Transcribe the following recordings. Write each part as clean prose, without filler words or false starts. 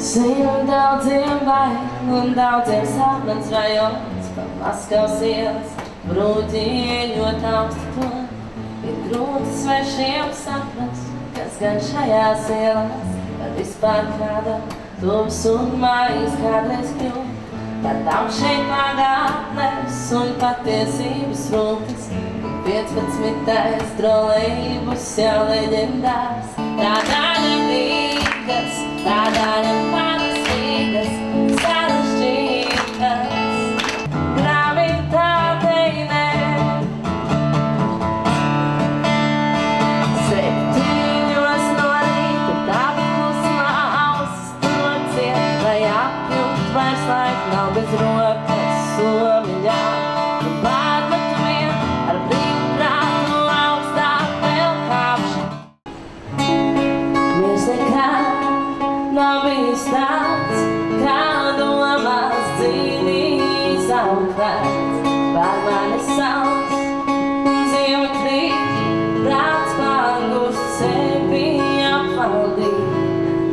Zinu daudziem bail un daudziem sāpens rajons, pa Maskavas ielas brūģīņot augstu ton. Ir grūti svešiem saprast, kas gan šajās ielās var vispār kādā tuvs un mājas kādreiz kļūt. Par tam šeit pagātnes un patiesības rūtas, 15. trolejbus jau leģendārs. Tā daļa līgas, tā daļa palasīgas, sarežģītas, gravitātei ne. 7 no rīta tava klusumā ausis trociet, lai apjūt vairs laik nav bez rokas somiņā. Un pārmetumiem ar brīvu prātu augstāk vēl kāpšu. Mēs nekad nav bijis tāds, kā domās dzīvīs augvērts. Pār mani sauc un ziema krīt, prāts pārgūst sevi apvaldīt.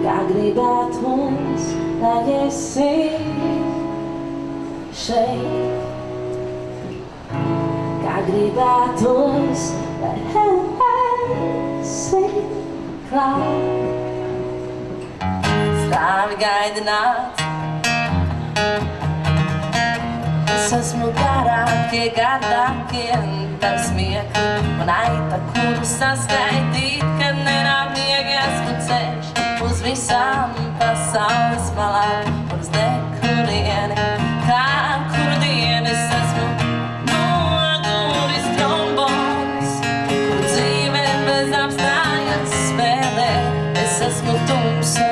Kā gribētos, lai esi šeit. Kā gribētos, lai esi klāt. Stāvi gaidināt. Es esmu garākie, gardākie tavi smiekli un aita, kuru saskaitīt, kad nenāk miegies un ceļš uz visām pasaules malām, uz nekurieni, kā kuru dienu es esmu noguris trombons, kur dzīve bez apstājas spēlē. Es esmu tumsa,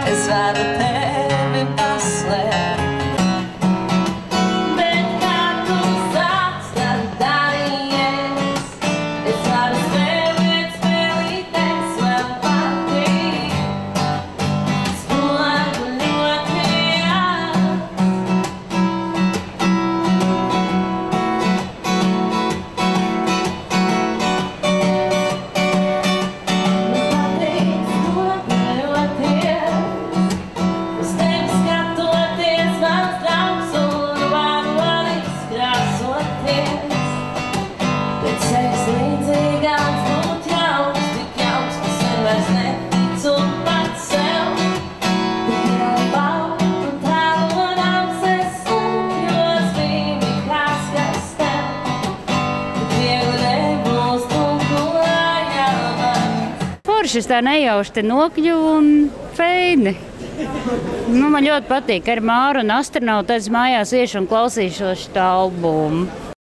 es varu tevi paslēpt. Es tā nejauši te nokļuvu un feini. Man ļoti patīk ar Māru un Astronautu. Es mājās iešu un klausīšos šo albumu.